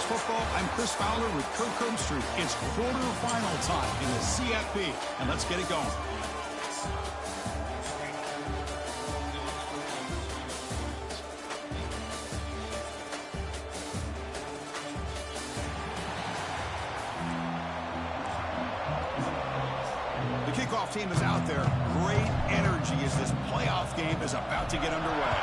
Football. I'm Chris Fowler with Kirk Herbstreit. It's quarterfinal time in the CFP, and let's get it going. The kickoff team is out there. Great energy as this playoff game is about to get underway.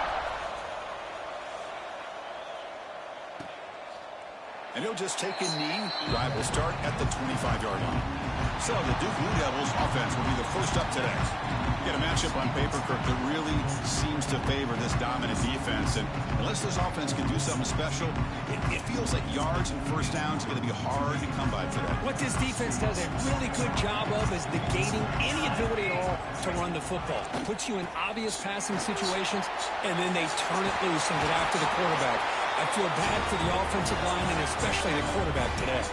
And he'll just take a knee. Drive will start at the 25-yard line. So the Duke Blue Devils offense will be the first up today. Get a matchup on paper, Kirk, that really seems to favor this dominant defense. And unless this offense can do something special, it feels like yards and first downs are going to be hard to come by today. What this defense does a really good job of is negating any ability at all to run the football. Puts you in obvious passing situations, and then they turn it loose and get after the quarterback. I feel bad for the offensive line and especially the quarterback today.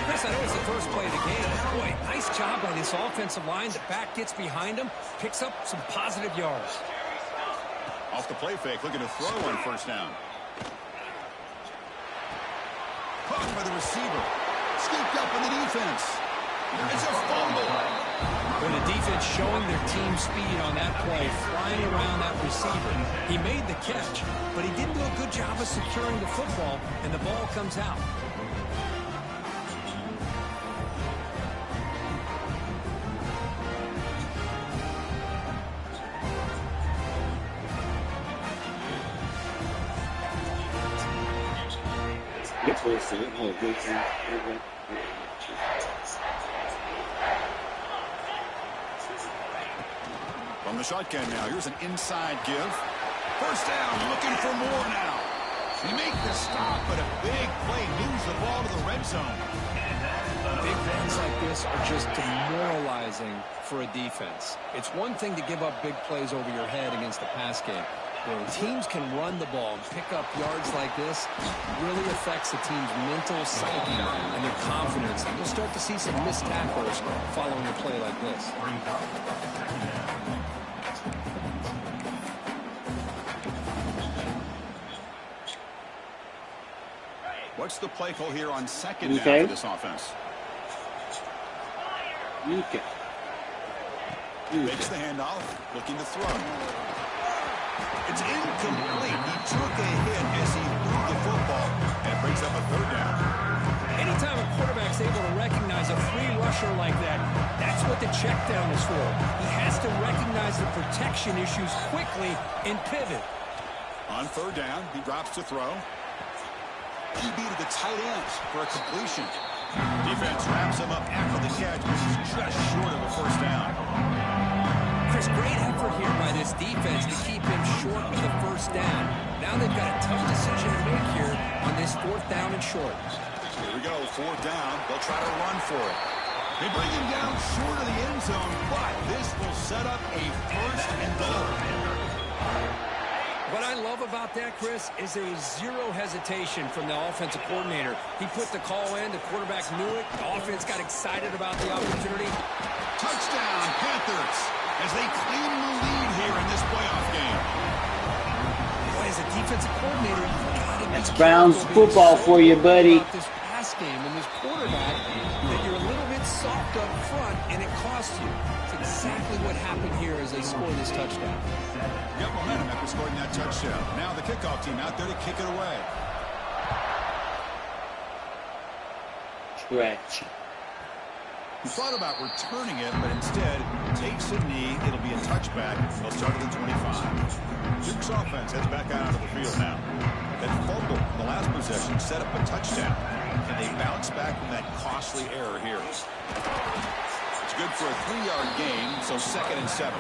Chris, I know it's the first play of the game. Boy, nice job by this offensive line. The back gets behind him, picks up some positive yards. Off the play fake, looking to throw on first down. Caught by the receiver. Scooped up in the defense. It's a fumble. When the defense showing their team speed on that play, flying around that receiver. He made the catch, but he didn't do a good job of securing the football, and the ball comes out. From the shotgun now, here's an inside give. First down, looking for more now. He makes the stop, but a big play moves the ball to the red zone. Big plays like this are just demoralizing for a defense. It's one thing to give up big plays over your head against the pass game. When teams can run the ball and pick up yards like this, it really affects the team's mental psyche and their confidence. You'll start to see some missed tackles following a play like this. What's the play call here on second down for this offense? Makes the handoff, looking to throw. It's incomplete. He took a hit as he threw the football, and it brings up a third down. Anytime a quarterback's able to recognize a free rusher like that, that's what the check down is for. He has to recognize the protection issues quickly and pivot. On third down, he drops to throw. QB to the tight end for a completion. Defense wraps him up after the catch, but he's just short of a first down. Chris, great effort here by this defense to keep him short of the first down. Now they've got a tough decision to make here on this fourth down and short. Here we go, fourth down. They'll try to run for it. They bring him down short of the end zone, but this will set up a first and goal. What I love about that, Chris, is there was zero hesitation from the offensive coordinator. He put the call in, the quarterback knew it, the offense got excited about the opportunity. Touchdown, Panthers, as they claim the lead here in this playoff game. Boy, as a defensive coordinator, you've got to be That's Browns football for you, buddy. This pass game and this quarterback, that you're a little bit soft up front, and it costs you. It's exactly what happened here as they score this touchdown. Got momentum after scoring that touchdown. Now the kickoff team out there to kick it away. Stretch. He thought about returning it, but instead takes a knee. It'll be a touchback. They'll start at the 25. Duke's offense heads back out onto the field now. That fumble in the last possession set up a touchdown, and they bounce back from that costly error here. It's good for a 3-yard gain, so 2nd and 7.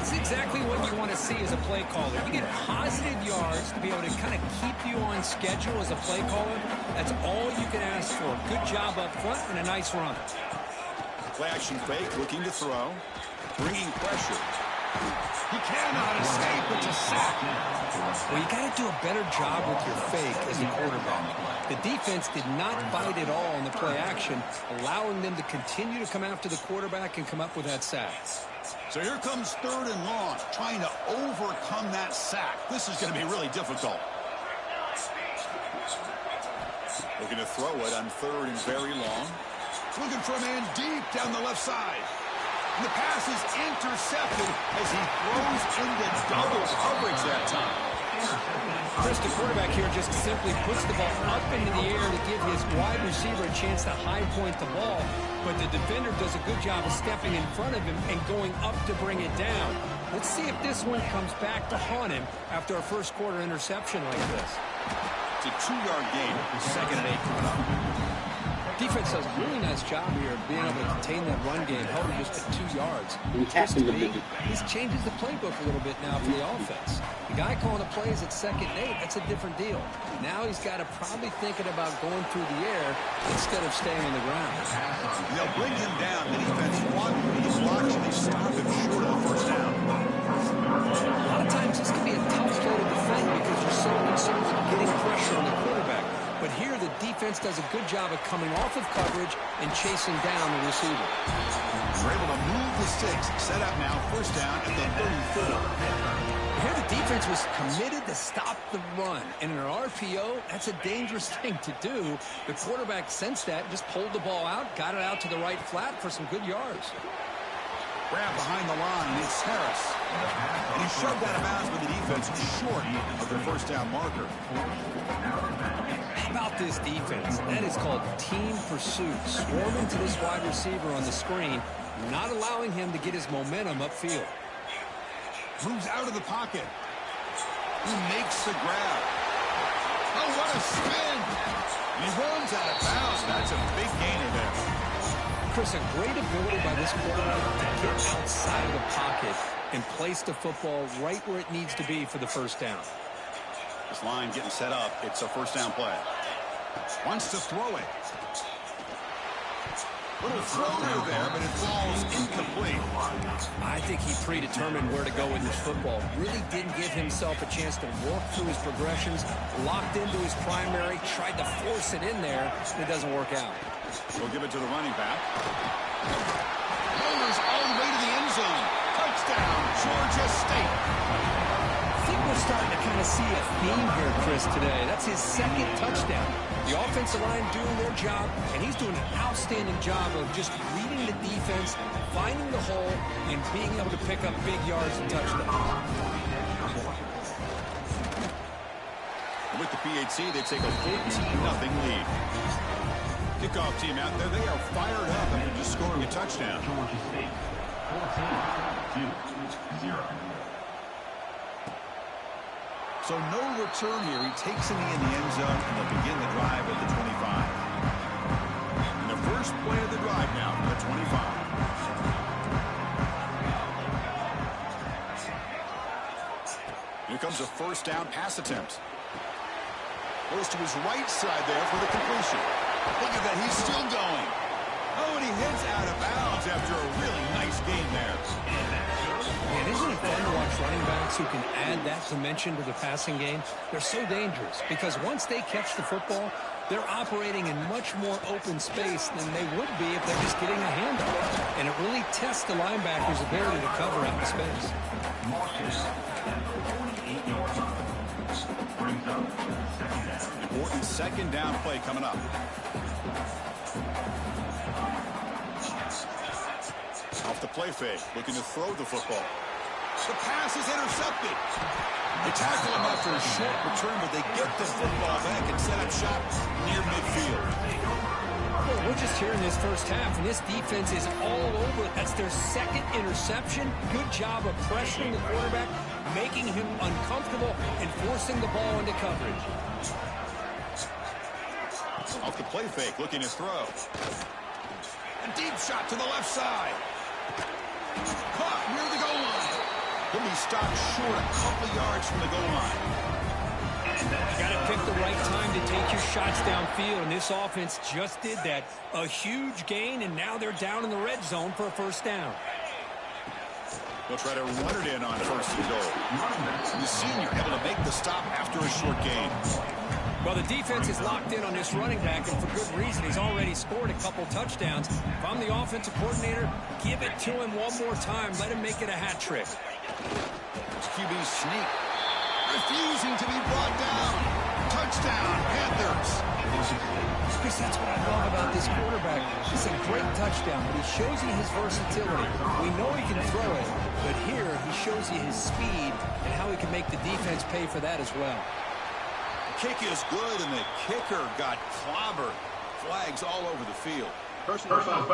It's exactly what you want to see as a play caller. You get positive yards to be able to kind of keep you on schedule as a play caller. That's all you can ask for. Good job up front and a nice run. Play action fake, looking to throw. Bringing pressure. He cannot escape. It's a sack. Well, you got to do a better job with your fake as a quarterback. The defense did not bite at all on the play action, allowing them to continue to come after the quarterback and come up with that sack. So here comes 3rd and long, trying to overcome that sack. This is going to be really difficult. Looking to throw it on 3rd and very long. Looking for a man deep down the left side. And the pass is intercepted as he throws into double coverage that time. Chris, the quarterback here just simply puts the ball up into the air to give his wide receiver a chance to high point the ball. But the defender does a good job of stepping in front of him and going up to bring it down. Let's see if this one comes back to haunt him after a first quarter interception like this. It's a 2-yard gain. 2nd and 8 coming up. Defense does a really nice job here of being able to contain that run game, held him just at 2 yards. This changes the playbook a little bit now for the offense. The guy calling the plays at 2nd and 8, that's a different deal. Now he's got to probably thinking about going through the air instead of staying on the ground. They'll bring him down. The defense wants these blocks, and they stop him short of the first down. A lot of times this can be a tough play to defend because you're so concerned with getting pressure on the quarterback. But here the defense does a good job of coming off of coverage and chasing down the receiver. They're able to move the sticks. Set up now, first down at the 34. Here the defense was committed to stop the run. And in an RPO, that's a dangerous thing to do. The quarterback sensed that, just pulled the ball out, got it out to the right flat for some good yards. Grab behind the line, and it's Harris. And he shoved out of bounds with the defense short of the first down marker. How about this defense? That is called team pursuit. Swarming to this wide receiver on the screen, not allowing him to get his momentum upfield. Moves out of the pocket. He makes the grab. Oh, what a spin! He runs out of bounds. That's a big gainer there. Chris, a great ability by this quarterback to get outside of the pocket and place the football right where it needs to be for the first down. This line getting set up. It's a first down play. Wants to throw it. Little floater there, but it falls incomplete. I think he predetermined where to go with his football. Really didn't give himself a chance to work through his progressions. Locked into his primary, tried to force it in there, and it doesn't work out. We'll give it to the running back. Motors all the way to the end zone. Touchdown, Georgia State. I think we're starting to kind of see a theme here, Chris, today. That's his 2nd touchdown. The offensive line doing their job, and he's doing an outstanding job of just reading the defense, finding the hole, and being able to pick up big yards and touchdowns. With the PHC, they take a 14-0 lead. Kickoff team out there, they are fired up after just scoring a touchdown. Georgia State, 14-0. So no return here. He takes it in the end zone, and they'll begin the drive at the 25. And the first play of the drive now from the 25. Here comes a first down pass attempt. Goes to his right side there for the completion. Look at that, he's still going. Oh, and he heads out of bounds after a really nice game there. Man, isn't it fun to watch running backs who can add that dimension to the passing game? They're so dangerous because once they catch the football, they're operating in much more open space than they would be if they're just getting a handoff. And it really tests the linebacker's ability to cover out the space. Important second down play coming up. Off the play fake, looking to throw the football. The pass is intercepted. They tackle him after a short return, but they get the football back and set up shop near midfield. Well, we're just here in this first half, and this defense is all over it. That's their 2nd interception. Good job of pressuring the quarterback, making him uncomfortable, and forcing the ball into coverage. Off the play fake, looking to throw. A deep shot to the left side. Caught near the goal line. He'll be stopped short a couple yards from the goal line. You got to pick the right time to take your shots downfield, and this offense just did that. A huge gain, and now they're down in the red zone for a first down. They'll try to run it in on first and goal. The senior able to make the stop after a short gain. Well, the defense is locked in on this running back, and for good reason. He's already scored a couple touchdowns. If I'm the offensive coordinator, give it to him one more time. Let him make it a hat trick. QB sneak. Refusing to be brought down. Touchdown, Panthers. this quarterback. It's a great touchdown, but he shows you his versatility. We know he can throw it, but here he shows you his speed and how he can make the defense pay for that as well. The kick is good, and the kicker got clobbered. Flags all over the field. Personal foul.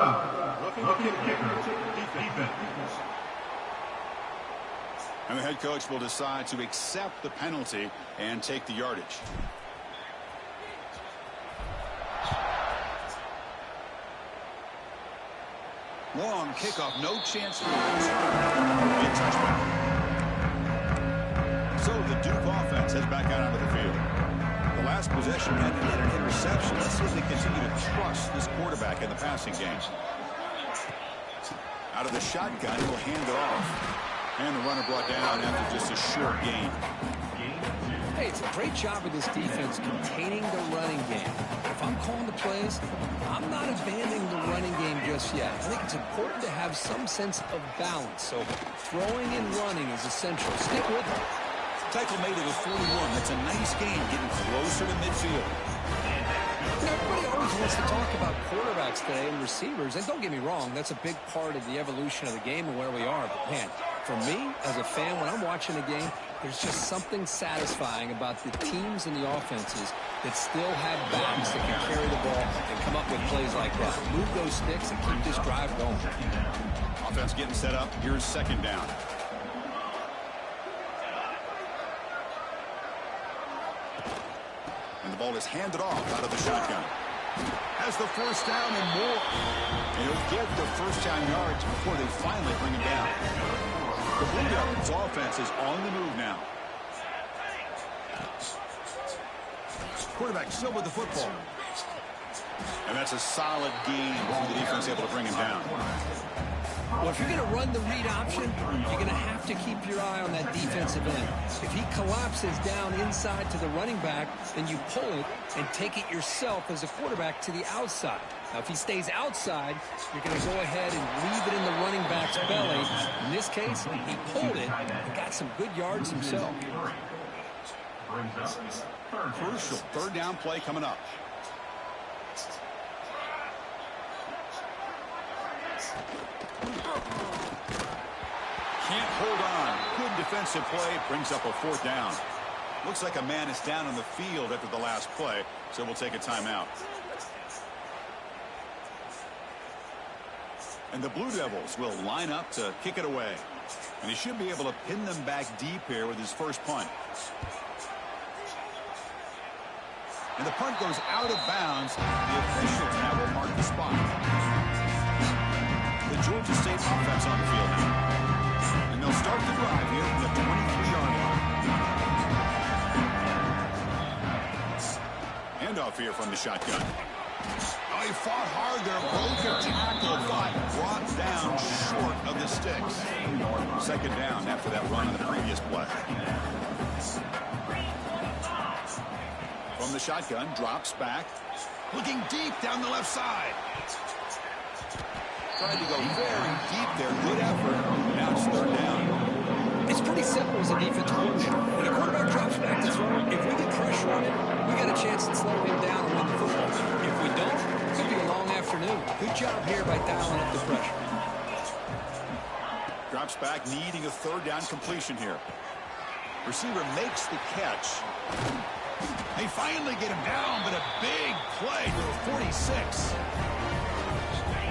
Roughing the kicker. Defense. And the head coach will decide to accept the penalty and take the yardage. Long kickoff, no chance for a big touchback. So the Duke offense heads back out onto the field. The last possession had an interception. Let's see if they continue to trust this quarterback in the passing game. Out of the shotgun, he'll hand it off. And the runner brought down after just a short gain. Hey, it's a great job of this defense containing the running game. If I'm calling the plays, I'm not abandoning the running game just yet. I think it's important to have some sense of balance. So throwing and running is essential. Stick with it. Tackle made it at 41. That's a nice gain, getting closer to midfield. Everybody always wants to talk about quarterbacks today and receivers. And don't get me wrong, that's a big part of the evolution of the game and where we are. But, man, for me, as a fan, when I'm watching a game, there's just something satisfying about the teams and the offenses that still have backs that can carry the ball and come up with plays like that. Move those sticks and keep this drive going. Offense getting set up. Here's second down. And the ball is handed off out of the shotgun. Has the first down and more. And he'll get the first down yards before they finally bring him down. The Blue Devils offense is on the move now. Quarterback still with the football. And that's a solid gain for the defense able to bring him down. Well, if you're going to run the read option, you're going to have to keep your eye on that defensive end. If he collapses down inside to the running back, then you pull it and take it yourself as a quarterback to the outside. Now, if he stays outside, you're going to go ahead and leave it in the running back's belly. In this case, he pulled it and got some good yards himself. Crucial third down play coming up. Can't hold on. Good defensive play. Brings up a fourth down. Looks like a man is down on the field after the last play, so we'll take a timeout. And the Blue Devils will line up to kick it away. And he should be able to pin them back deep here with his first punt. And the punt goes out of bounds. The officials now will mark the spot. The Georgia State offense on the field now. And they'll start the drive here from the 23-yard line. Handoff here from the shotgun. Oh, he fought hard there. Broke a tackle, but brought down short of the sticks. Second down after that run on the previous play. From the shotgun, drops back. Looking deep down the left side. Tried to go very deep there. Good effort. Now it's third down. It's pretty simple as a defense coordinator. When a quarterback drops back to throw, if we get pressure on him, we got a chance to slow him down and win the football. If we don't, it could be a long afternoon. Good job here by dialing up the pressure. Drops back, needing a third down completion here. Receiver makes the catch. They finally get him down, but a big play to the 46.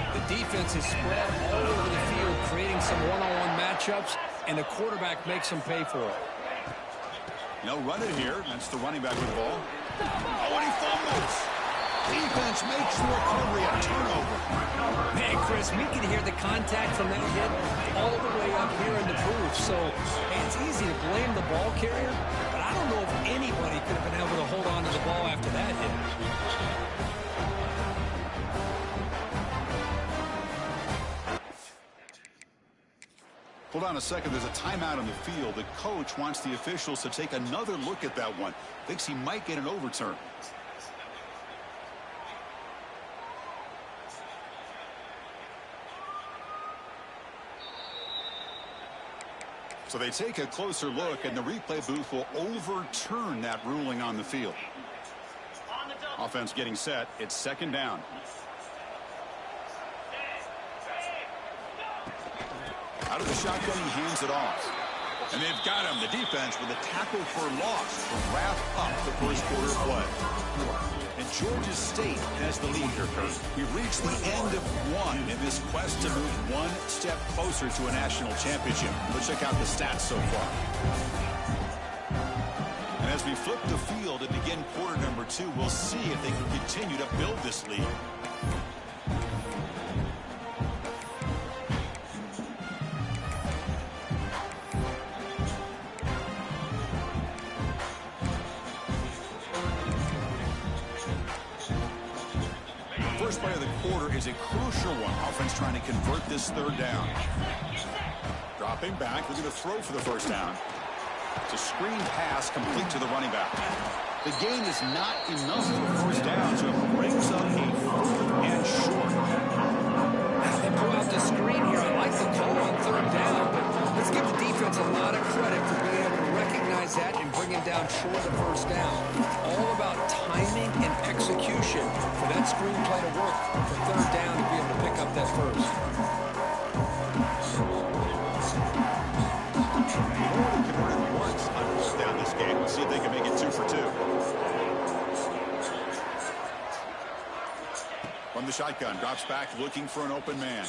The defense is spread all over the field, creating some one-on-one matchups, and the quarterback makes them pay for it. They'll run it here. That's the running back with the ball. Oh, and he fumbles. Defense makes the recovery a turnover. Man, Chris, we can hear the contact from that hit all the way up here in the booth. So, hey, it's easy to blame the ball carrier, but I don't know if anybody could have been able to hold on to the ball after that hit. Hold on a second. There's a timeout on the field. The coach wants the officials to take another look at that one. Thinks he might get an overturn. So they take a closer look, and the replay booth will overturn that ruling on the field. Offense getting set. It's second down. Out of the shotgun, he hands it off. And they've got him, the defense, with a tackle for loss to wrap up the first quarter of play. And Georgia State has the lead here, Kurt. We've reached the end of one in this quest to move one step closer to a national championship. Let's check out the stats so far. And as we flip the field and begin quarter number 2, we'll see if they can continue to build this lead. First play of the quarter is a crucial one. Offense trying to convert this third down. Dropping back, looking to throw for the first down. It's a screen pass complete to the running back. The gain is not enough for a first down, so it brings up a 4th and short. They pull out the screen here. I like the call on third down, but let's give the defense a lot of credit for being able to recognize that and bring it down short of the first down. All about timing and execution for that screen play to work for third down to be able to pick up that first. Once on fourth down this game. Let's see if they can make it 2 for 2. From the shotgun, drops back, looking for an open man.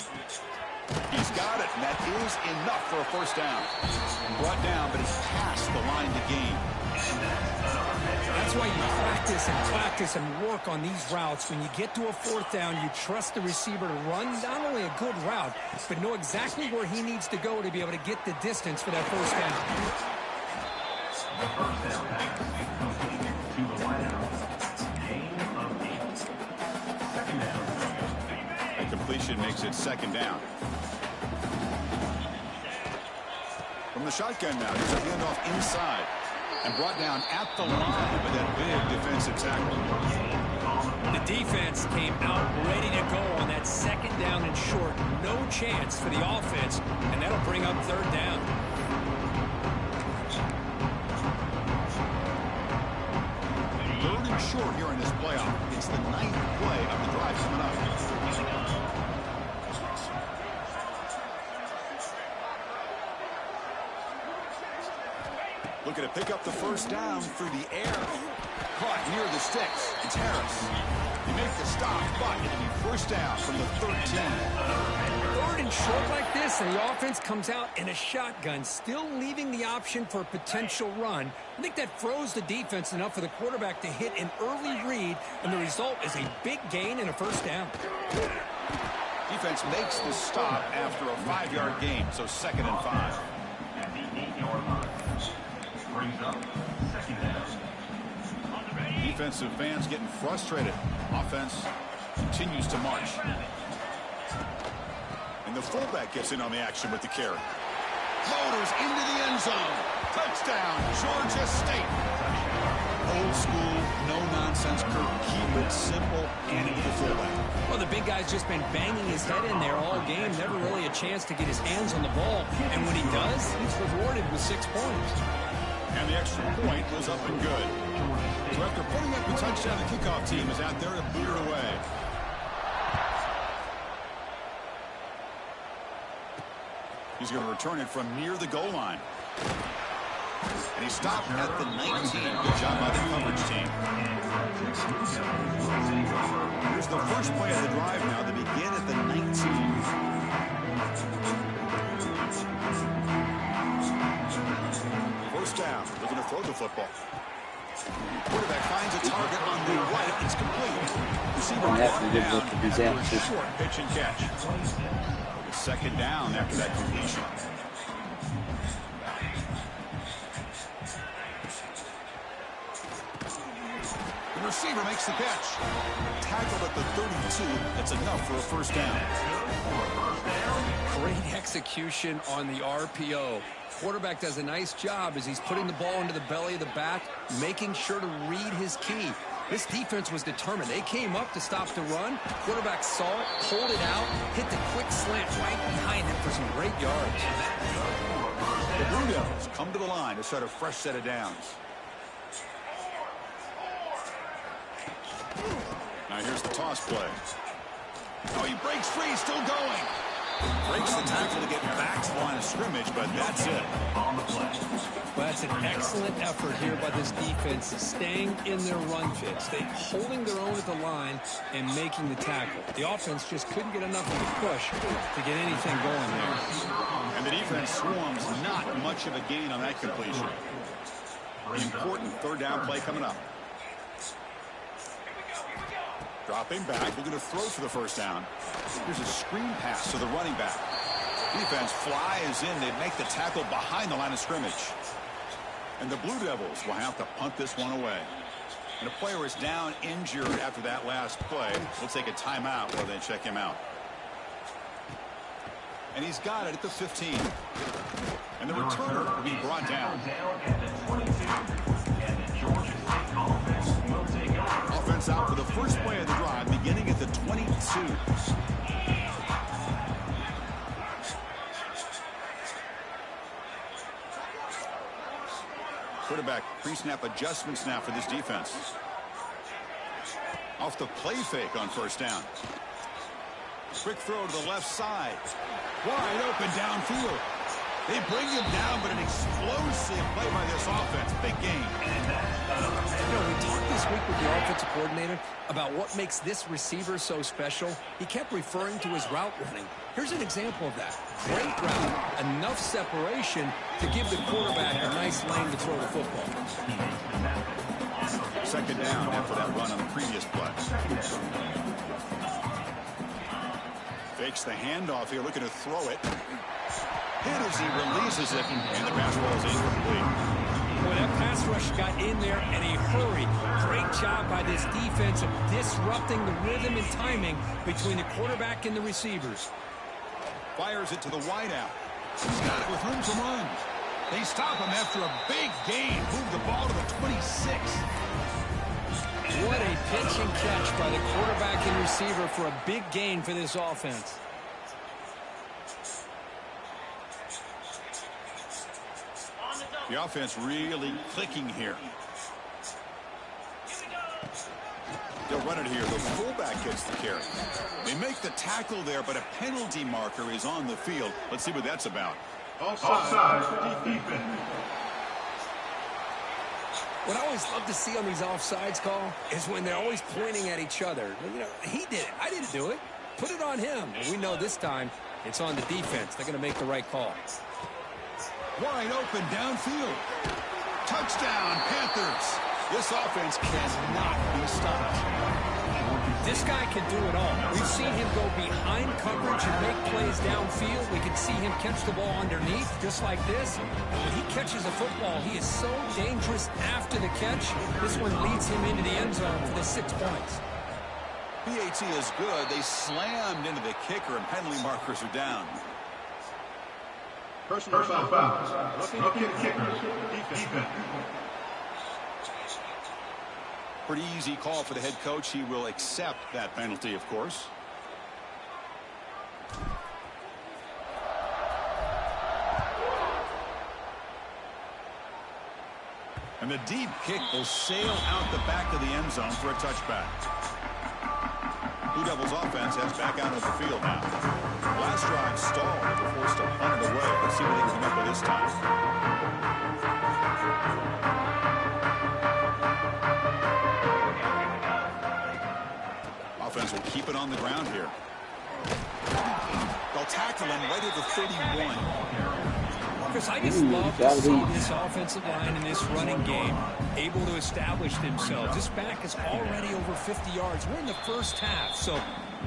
He's got it, and that is enough for a first down. Brought down, but it's past the line to gain. That's why you practice and work on these routes. When you get to a fourth down, you trust the receiver to run not only a good route, but know exactly where he needs to go to be able to get the distance for that first down. The first down pass completed to the wideout. Gain of 8. Second down. That completion makes it second down. From the shotgun now, here's a handoff inside. And brought down at the line with that big defensive tackle. The defense came out ready to go on that second down and short. No chance for the offense, and that'll bring up third down. Third and short here in this playoff. It's the 9th play of the drive coming up. Looking to pick up the first down through the air. Caught near the sticks. It's Harris. He makes the stop, but it'll be first down from the 13. Third and short like this, and the offense comes out in a shotgun, still leaving the option for a potential run. I think that froze the defense enough for the quarterback to hit an early read, and the result is a big gain and a first down. Defense makes the stop after a 5-yard gain, so 2nd and 5. At the 8-yard line. Brings up second down. Defensive fans getting frustrated. Offense continues to march. And the fullback gets in on the action with the carry. Floaters into the end zone. Touchdown, Georgia State. Old school, no-nonsense, Kurt. Keep it simple and into the fullback. Well, the big guy's just been banging his head in there all game. Never really a chance to get his hands on the ball. And when he does, he's rewarded with 6 points. And the extra point was up and good. So after putting up the touchdown, the kickoff team is out there to boot it away. He's going to return it from near the goal line. And he stopped at the 19. Good job by the coverage team. Here's the first play of the drive now. They begin at the 19. First down, looking to throw the football. Quarterback finds a target on the right. It's complete. Receiver brought down after a short pitch and catch. It's second down after that completion. The receiver makes the catch. Tackled at the 32. That's enough for a first down. Great execution on the RPO. Quarterback does a nice job as he's putting the ball into the belly of the back, making sure to read his key. This defense was determined. They came up to stop the run. Quarterback saw it, pulled it out, hit the quick slant right behind him for some great yards. The Blue Devils come to the line to start a fresh set of downs. Now here's the toss play. Oh, he breaks free, still going. Breaks the tackle to get back to the line of scrimmage, but that's it. On the play. Well, that's an excellent effort here by this defense, staying in their run fits. They holding their own at the line and making the tackle. The offense just couldn't get enough of a push to get anything going there. And the defense swarms, not much of a gain on that completion. Important third down play coming up. Dropping back, looking to throw for the first down. Here's a screen pass to the running back. Defense flies in. They make the tackle behind the line of scrimmage. And the Blue Devils will have to punt this one away. And a player is down injured after that last play. We'll take a timeout while they check him out. And he's got it at the 15. And the returner will be brought down. At the 22. And the Georgia State offense will take over. Offense out for the first play of the drive, beginning at the 22. Quarterback pre-snap adjustments now for this defense. Off the play fake on first down. Quick throw to the left side. Wide open downfield. They bring him down, but an explosive play by this offense. Big game. We talked this week with the offensive coordinator about what makes this receiver so special. He kept referring to his route running. Here's an example of that. Great route, enough separation to give the quarterback a nice lane to throw the football. Second down after that run on the previous play. Fakes the handoff here, looking to throw it. Hit as he releases it, and the pass ball is incomplete. Well, that pass rush got in there in a hurry. Great job by this defense of disrupting the rhythm and timing between the quarterback and the receivers. Fires it to the wideout. He's got it with room to run. They stop him after a big gain. Move the ball to the 26. What a pitch and catch by the quarterback and receiver for a big gain for this offense. The offense really clicking here. They'll run it here. The fullback gets the carry. They make the tackle there, but a penalty marker is on the field. Let's see what that's about. Offside for defense. What I always love to see on these offsides call is when they're always pointing at each other. You know, he did it. I didn't do it. Put it on him. And we know this time it's on the defense. They're going to make the right call. Wide open downfield. Touchdown, Panthers. This offense cannot be stopped. This guy can do it all. We've seen him go behind coverage and make plays downfield. We can see him catch the ball underneath, just like this. And when he catches a football, he is so dangerous after the catch. This one leads him into the end zone for the 6 points. PAT is good. They slammed into the kicker, and penalty markers are down. Personal foul. Looking kicker. Defense. Pretty easy call for the head coach. He will accept that penalty, of course. And the deep kick will sail out the back of the end zone for a touchback. Blue Devils offense heads back out of the field now. Last drive stalled. They were forced to punt it away. Let's see what they can come up with this time. Offense will keep it on the ground here. They'll tackle him right at the 31. Marcus, I just love to see this offensive line in this running game able to establish themselves. This back is already over 50 yards. We're in the first half, so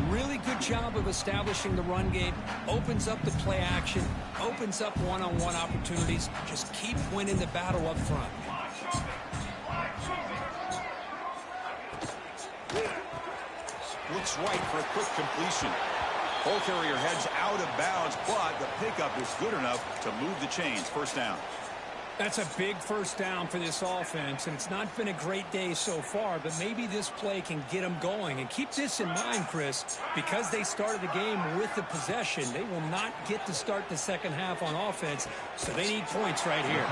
really good job of establishing the run game. Opens up the play action, opens up one-on-one opportunities. Just keep winning the battle up front. Looks right for a quick completion. Ball carrier heads out of bounds, but the pickup is good enough to move the chains. First down. That's a big first down for this offense, and it's not been a great day so far, but maybe this play can get them going. And keep this in mind, Chris, because they started the game with the possession, they will not get to start the second half on offense, so they need points right here.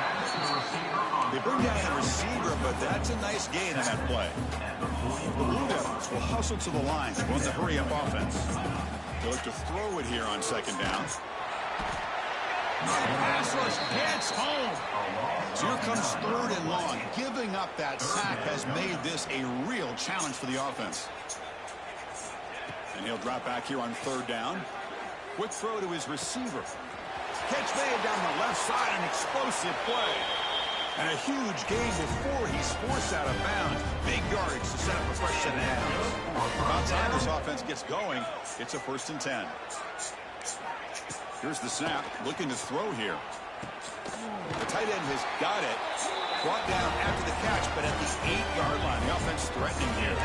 They bring down the receiver, but that's a nice gain on that play. The Blue Devils will hustle to the line to run the hurry-up offense. He'll look to throw it here on second down. Pass rush gets home. So here comes third and long. Giving up that sack has made this a real challenge for the offense. And he'll drop back here on third down. Quick throw to his receiver. Catch made down the left side, an explosive play. And a huge gain before he's forced out of bounds. Big yardage to set up a fresh set of downs. About time this offense gets going, it's a 1st and 10. Here's the snap, looking to throw here. The tight end has got it. Brought down after the catch, but at the 8-yard line. The offense threatening here.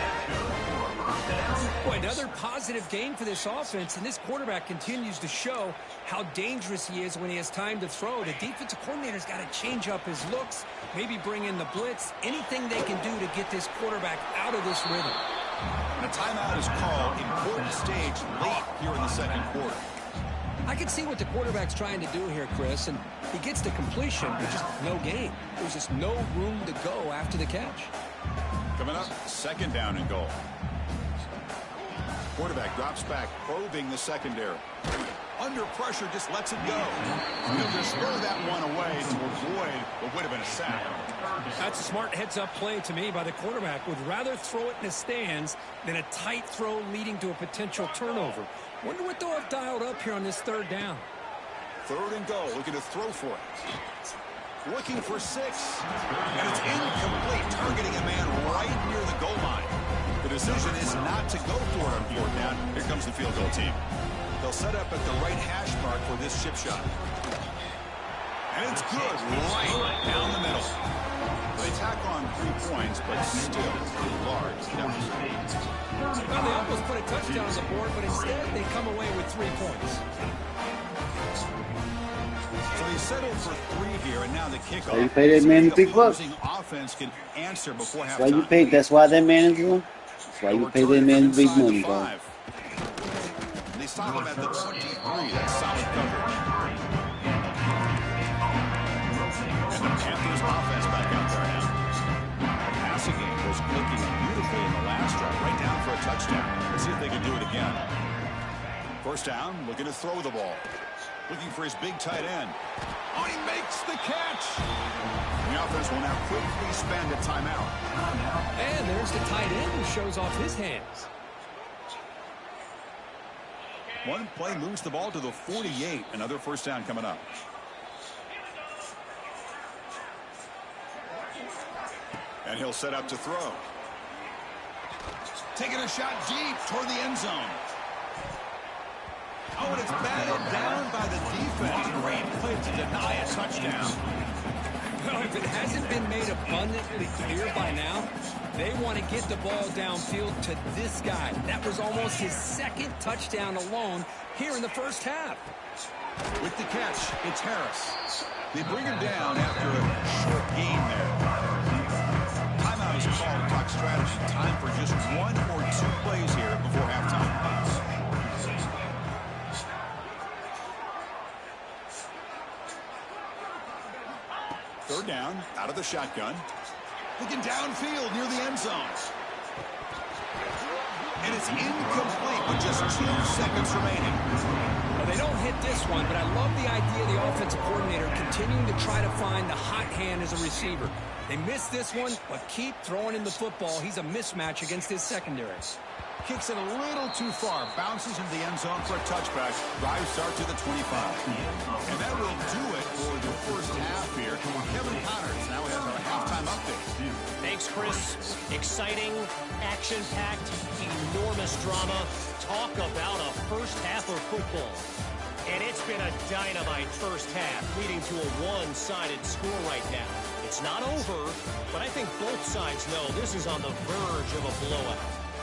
Boy, another positive game for this offense, and this quarterback continues to show how dangerous he is when he has time to throw. The defensive coordinator's got to change up his looks, maybe bring in the blitz, anything they can do to get this quarterback out of this rhythm. And a timeout is called. Important stage late here in the second quarter. I can see what the quarterback's trying to do here, Chris, and he gets the completion, but just no gain. There's just no room to go after the catch. Coming up, second down and goal. Quarterback drops back, probing the secondary. Under pressure, just lets it go. He'll just throw that one away to avoid what would have been a sack. That's a smart heads-up play to me by the quarterback. Would rather throw it in the stands than a tight throw leading to a potential turnover. Wonder what they'll have dialed up here on this third down. Third and goal, looking to throw for it. Looking for 6. And it's incomplete, targeting a man right near the goal line. The decision is not to go for it on 4th down. Here comes the field goal team. They'll set up at the right hash mark for this chip shot. And it's good, right down the middle. They tack on 3 points, but still a large deficit. Well, they almost put a touchdown on the board, but instead they come away with 3 points. So they settled for 3 here, and now the kickoff. Why you pay that man the big bucks? Offense can answer before halftime. Why you pay? That's why that man is one. That's why you pay that man the big money, bro. They stop him at the 23. That's solid coverage. And the Panthers offense back out there now. Passing game was clicking beautifully in the last drive, right down for a touchdown. Let's see if they can do it again. First down, looking to throw the ball. Looking for his big tight end. Oh, he makes the catch. The offense will now quickly spend a timeout. And there's the tight end who shows off his hands. One play moves the ball to the 48. Another first down coming up. And he'll set up to throw. Taking a shot deep toward the end zone. Oh, and it's batted down by the defense. Great play to deny a touchdown. Well, if it hasn't been made abundantly clear by now, they want to get the ball downfield to this guy. That was almost his 2nd touchdown alone here in the first half. With the catch, it's Harris. They bring him down after a short gain there. Timeout is called to talk strategy. Time for just 1 or 2 plays here before halftime. Third down, out of the shotgun. Looking downfield near the end zone. And it's incomplete with just 2 seconds remaining. Well, they don't hit this one, but I love the idea of the offensive coordinator continuing to try to find the hot hand as a receiver. They missed this one, but keep throwing him the football. He's a mismatch against his secondary. Kicks it a little too far. Bounces into the end zone for a touchback. Drive start to the 25. And that will do it for the first half here. Kevin Connors now has our halftime update. Thanks, Chris. Exciting, action-packed, enormous drama. Talk about a first half of football. And it's been a dynamite first half, leading to a one-sided score right now. It's not over, but I think both sides know this is on the verge of a blowout.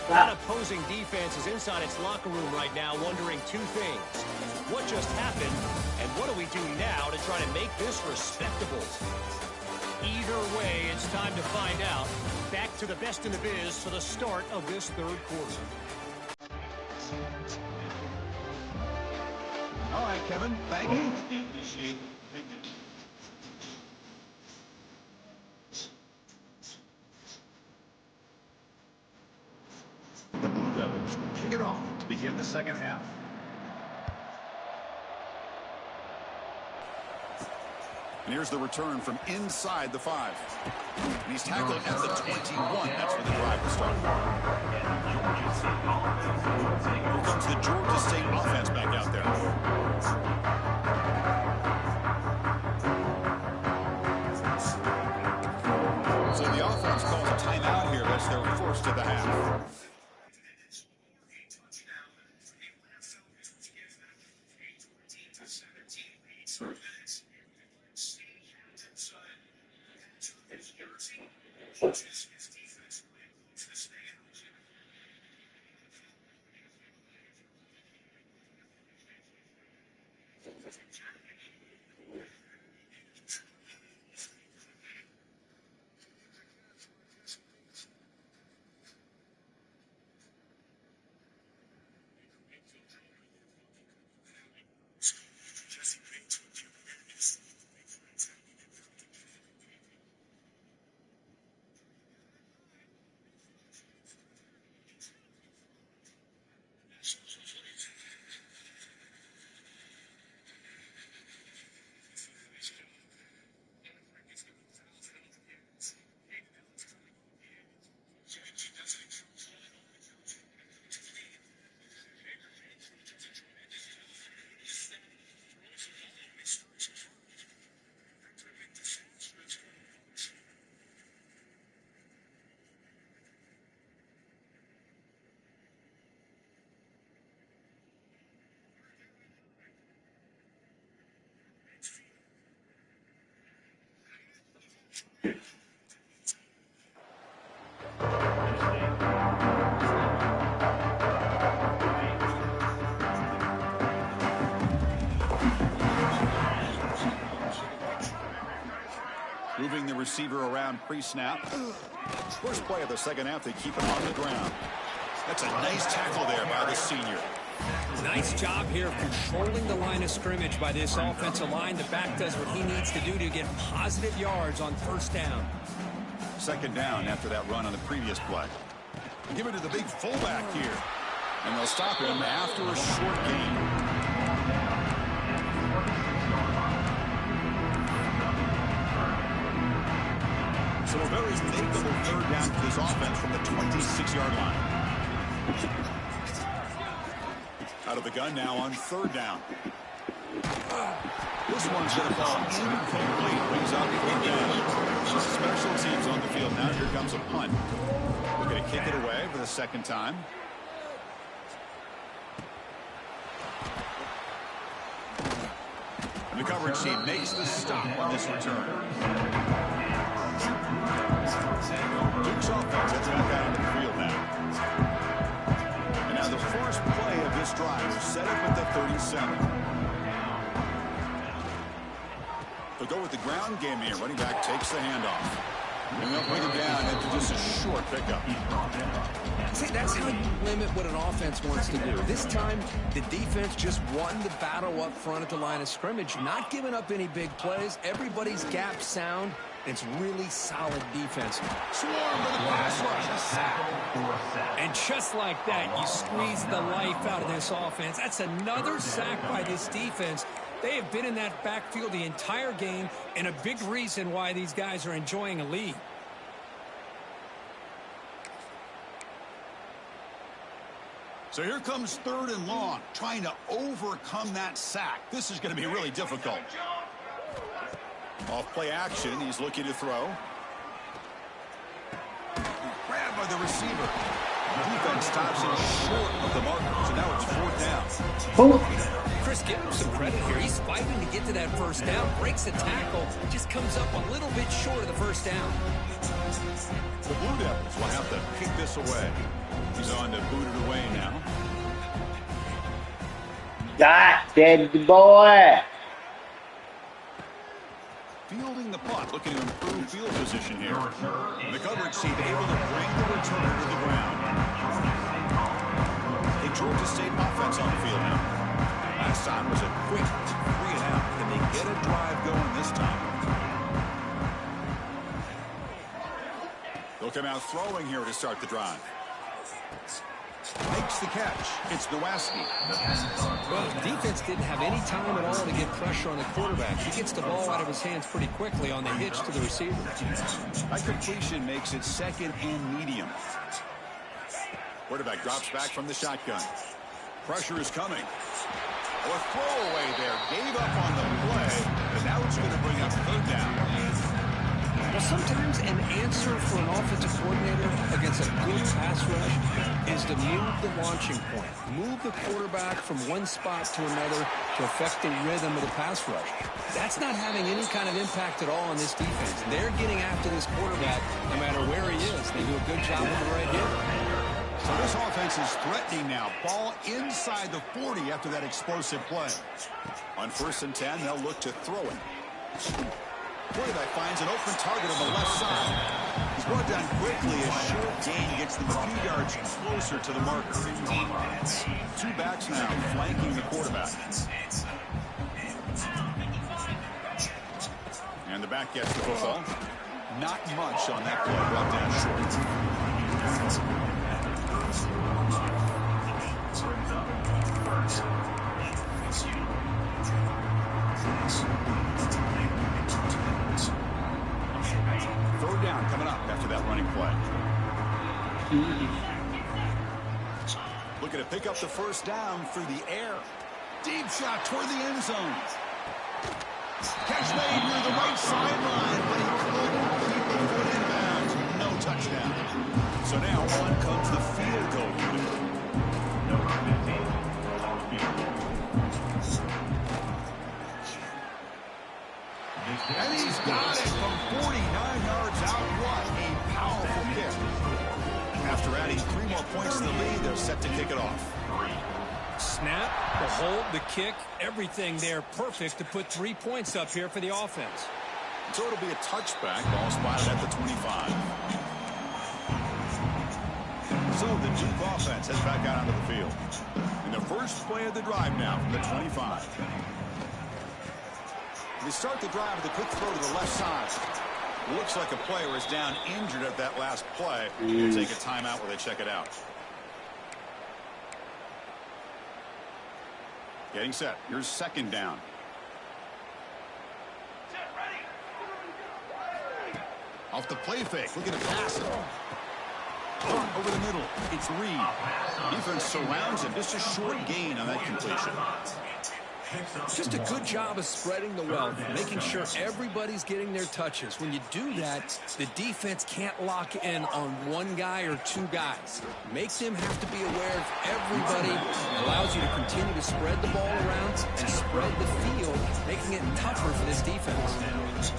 That opposing defense is inside its locker room right now wondering 2 things. What just happened, and what do we do now to try to make this respectable? Either way, it's time to find out. Back to the best in the biz for the start of this third quarter. All right, Kevin, thank you. Kick it off to begin the second half. And here's the return from inside the 5. And he's tackled at the 21. That's where the drive will start. Here comes the Georgia State offense back out there. So the offense calls a timeout here. That's their first of the half. Moving the receiver around pre-snap. First play of the second half, they keep him on the ground. That's a nice tackle there by the senior. Nice job here of controlling the line of scrimmage by this offensive line. The back does what he needs to do to get positive yards on first down. Second down after that run on the previous play. Give it to the big fullback here. And they'll stop him after a short gain. So a very makeable third down for this offense from the 26-yard line. Out of the gun now on third down. This one's going to fall incomplete. Brings up third down. Special teams on the field. Now here comes a punt. We're going to kick it away for the second time. And the coverage team makes the stop on this return. Duke's offense heads back out on the field now. And now the first play of this drive is set up at the 37. They'll go with the ground game here. Running back takes the handoff. And they'll bring him down into just a short pickup. See, that's how you limit what an offense wants to do. This time, the defense just won the battle up front at the line of scrimmage, not giving up any big plays. Everybody's gap sound. It's really solid defense. Swarm with the pass rush. And just like that, you squeeze the life out of this offense. That's another sack by this defense. They have been in that backfield the entire game, and a big reason why these guys are enjoying a lead. So here comes third and long, trying to overcome that sack. This is going to be really difficult. Off play action, he's looking to throw. Grabbed by the receiver. The defense stops him short of the marker, so now it's fourth down. Chris, give him some credit here. He's fighting to get to that first down, breaks the tackle, just comes up a little bit short of the first down. The Blue Devils will have to kick this away. He's on to boot it away now. Got dead boy. Fielding the punt, looking to improve field position here. The coverage team able to bring the returner to the ground. A Georgia State offense on the field now. Last time was a quick 3-and-out. Can they get a drive going this time? They'll come out throwing here to start the drive. Makes the catch. It's DYNASTY. Well, the defense didn't have any time at all to get pressure on the quarterback. He gets the ball out of his hands pretty quickly on the hitch to the receiver. That completion makes it second and medium. Quarterback drops back from the shotgun. Pressure is coming. A throwaway there. Gave up on the play, but now it's going to bring up third down. Well, sometimes an answer for an offensive coordinator against a good pass rush is to move the launching point. Move the quarterback from one spot to another to affect the rhythm of the pass rush. That's not having any kind of impact at all on this defense. They're getting after this quarterback no matter where he is. They do a good job with it right here. So this offense is threatening now. Ball inside the 40 after that explosive play. On 1st and 10, they'll look to throw it. Quarterback finds an open target on the left side. He's brought down quickly. A short gain gets them a few yards closer to the marker. Two backs now flanking the quarterback. And the back gets the football. Not much on that play. Brought down short. Third down coming up after that running play. Looking to pick up the first down through the air. Deep shot toward the end zone. Catch made near the right sideline, but he couldn't keep the foot in bounds. No touchdown. So now on comes the field goal unit. Number 15 on the field. And he's got it from 49 yards out. What a powerful kick. After adding 3 more points to the lead, they're set to kick it off. Snap, the hold, the kick, everything there perfect to put 3 points up here for the offense. So it'll be a touchback. Ball spotted at the 25. So the Duke offense heads back out onto the field. In the first play of the drive now from the 25. They start the drive with a quick throw to the left side. Looks like a player is down injured at that last play. We'll take a timeout while they check it out. Getting set. Here's second down. Off the play fake. Looking to pass it. Over the middle. It's Reed. Defense surrounds him. Just a short gain on that completion. Just a good job of spreading the wealth, making sure everybody's getting their touches. When you do that, the defense can't lock in on one guy or 2 guys. Make them have to be aware of everybody. Allows you to continue to spread the ball around and spread the field, making it tougher for this defense.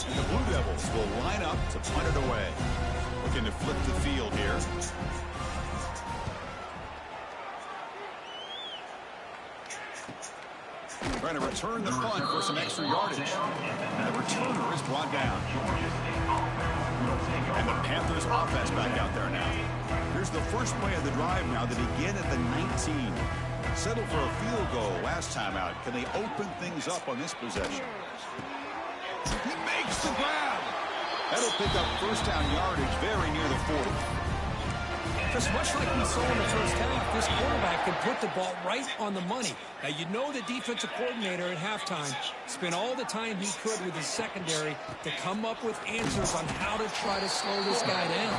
And the Blue Devils will line up to punt it away. Looking to flip the field here. Trying to return the punt for some extra yardage. And the returner is brought down. And the Panthers offense back out there now. Here's the first play of the drive now. They begin at the 19. Settled for a field goal last time out. Can they open things up on this possession? He makes the grab. That'll pick up first down yardage very near the 40. Just much like we saw in the first half, this quarterback could put the ball right on the money. Now, you know the defensive coordinator at halftime spent all the time he could with his secondary to come up with answers on how to try to slow this guy down.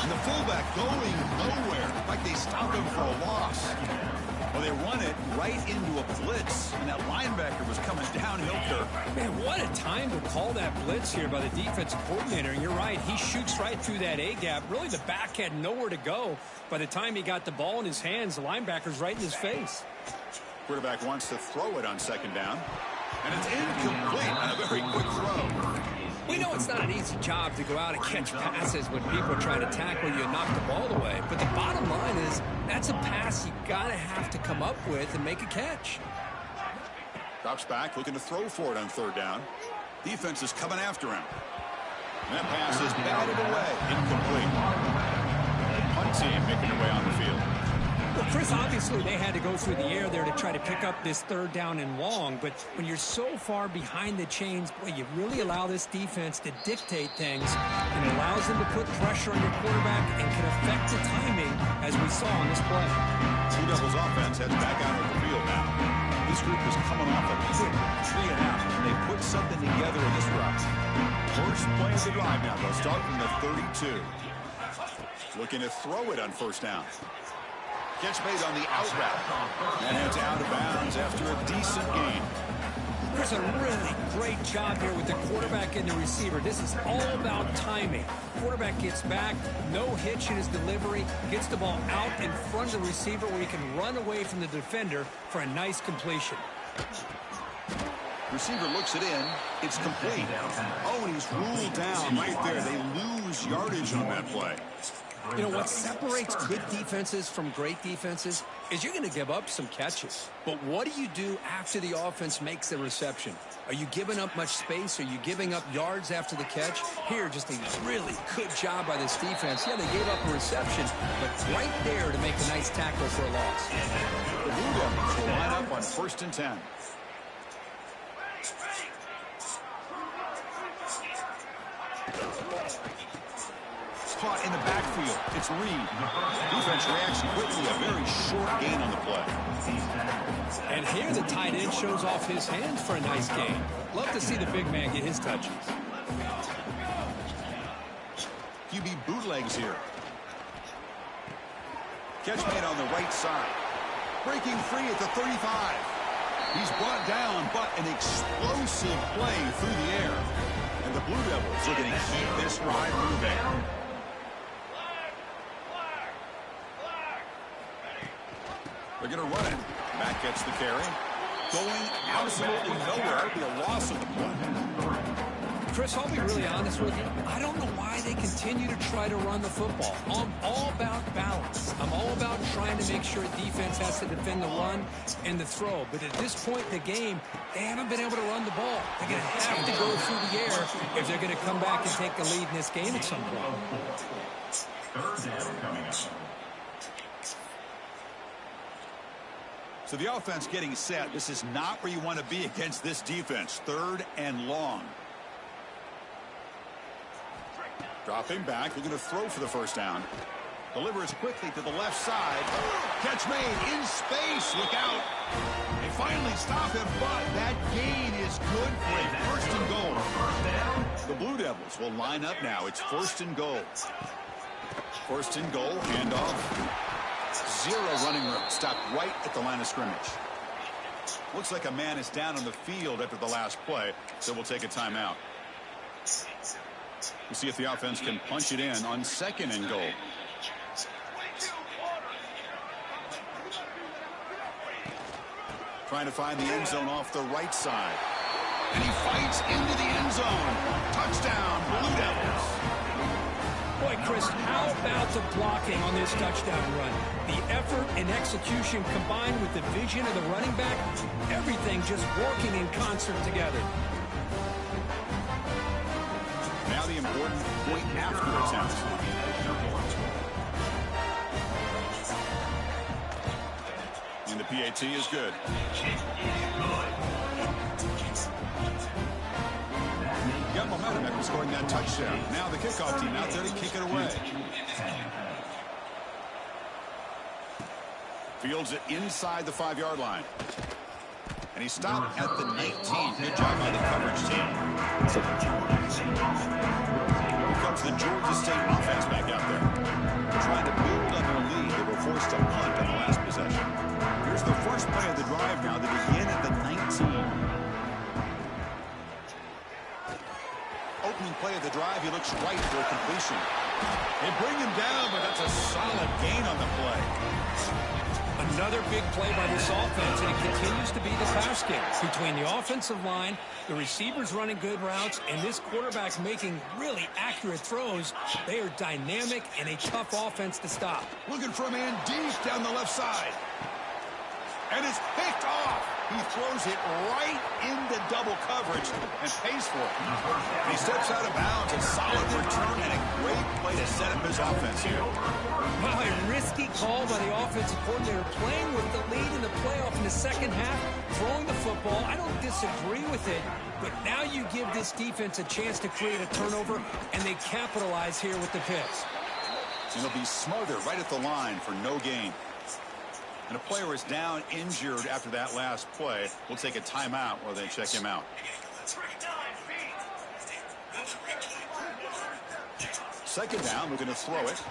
And the fullback going nowhere. Like they stopped him for a loss. Well, they run it right into a blitz, and that linebacker was coming downhill there. Man, what a time to call that blitz here by the defensive coordinator. And you're right, he shoots right through that A-gap. Really, the back had nowhere to go. By the time he got the ball in his hands, the linebacker's right in his face. Quarterback wants to throw it on second down. And it's incomplete on a very quick throw. We know it's not an easy job to go out and catch passes when people try to tackle you and knock the ball away. But the bottom line is that's a pass you got to have to come up with and make a catch. Drops back, looking to throw for it on third down. Defense is coming after him. And that pass is batted away. Incomplete. Punt team making their way on the field. Well, Chris, obviously they had to go through the air there to try to pick up this third down and long, but when you're so far behind the chains, boy, you really allow this defense to dictate things, and it allows them to put pressure on your quarterback and can affect the timing, as we saw on this play. Two offense heads back out of the field now. This group is coming off a quick 3-and-out, and they put something together in this route. First play of the drive now. They'll start from the 32. Looking to throw it on first down. Catch made on the out route. And it's out of bounds after a decent gain. There's a really great job here with the quarterback and the receiver. This is all about timing. Quarterback gets back, no hitch in his delivery, gets the ball out in front of the receiver where he can run away from the defender for a nice completion. Receiver looks it in. It's complete. Oh, and he's ruled down right there. They lose yardage on that play. You know, what separates good defenses from great defenses is you're going to give up some catches. But what do you do after the offense makes the reception? Are you giving up much space? Are you giving up yards after the catch? Here, just a really good job by this defense. Yeah, they gave up a reception, but right there to make a nice tackle for a loss. The Blue Devils will line up on 1st and 10. Caught in the backfield. It's Reed. Defense reacts quickly. A very short gain on the play. And here the tight end shows off his hands for a nice gain. Love to see the big man get his touches. QB bootlegs here. Catch made on the right side. Breaking free at the 35. He's brought down, but an explosive play through the air. And the Blue Devils are going to keep this drive moving. They're going to run it. Matt gets the carry. Going absolutely nowhere. It'll be a loss of the play. Chris, I'll be really honest with you. I don't know why they continue to try to run the football. I'm all about balance. I'm all about trying to make sure defense has to defend the run and the throw. But at this point in the game, they haven't been able to run the ball. They're going to have to go through the air if they're going to come back and take the lead in this game at some point. 3rd down coming up. So the offense getting set. This is not where you want to be against this defense. 3rd and long. Dropping back. They're going to throw for the first down. Delivers quickly to the left side. Catch made in space. Look out. They finally stop him, but that gain is good for a 1st and goal. The Blue Devils will line up now. It's 1st and goal. 1st and goal. Handoff. Zero running room. Stopped right at the line of scrimmage. Looks like a man is down on the field after the last play, so we'll take a timeout. We'll see if the offense can punch it in on 2nd and goal. Trying to find the end zone off the right side. And he fights into the end zone. Touchdown, Blue Devils. Boy, Chris, how about the blocking on this touchdown run? The effort and execution combined with the vision of the running back, everything just working in concert together. Now the important point after attempt. And the PAT is good. Got momentum after scoring that touchdown. Now the kickoff team out there to kick it away. Fields it inside the 5-yard line. And he stopped at the 19. Good job by the coverage team. Here comes the Georgia State offense back out there. Trying to build on their lead. They were forced to punt on the last possession. Here's the first play of the drive now. They begin at the 19. Opening play of the drive, he looks right for a completion. They bring him down, but that's a solid gain on the play. Another big play by this offense, and it continues to be the pass game. Between the offensive line, the receivers running good routes, and this quarterback making really accurate throws, they are dynamic and a tough offense to stop. Looking for a man deep down the left side. And it's picked off. He throws it right into double coverage and pays for it. And he steps out of bounds. A solid return and a great play to set up his offense here. Wow, a risky call by the offensive coordinator, playing with the lead in the playoff in the second half, throwing the football. I don't disagree with it, but now you give this defense a chance to create a turnover, and they capitalize here with the picks. And he'll be smothered right at the line for no gain. And a player is down injured after that last play. We'll take a timeout while they check him out. Second down, we're going to throw it.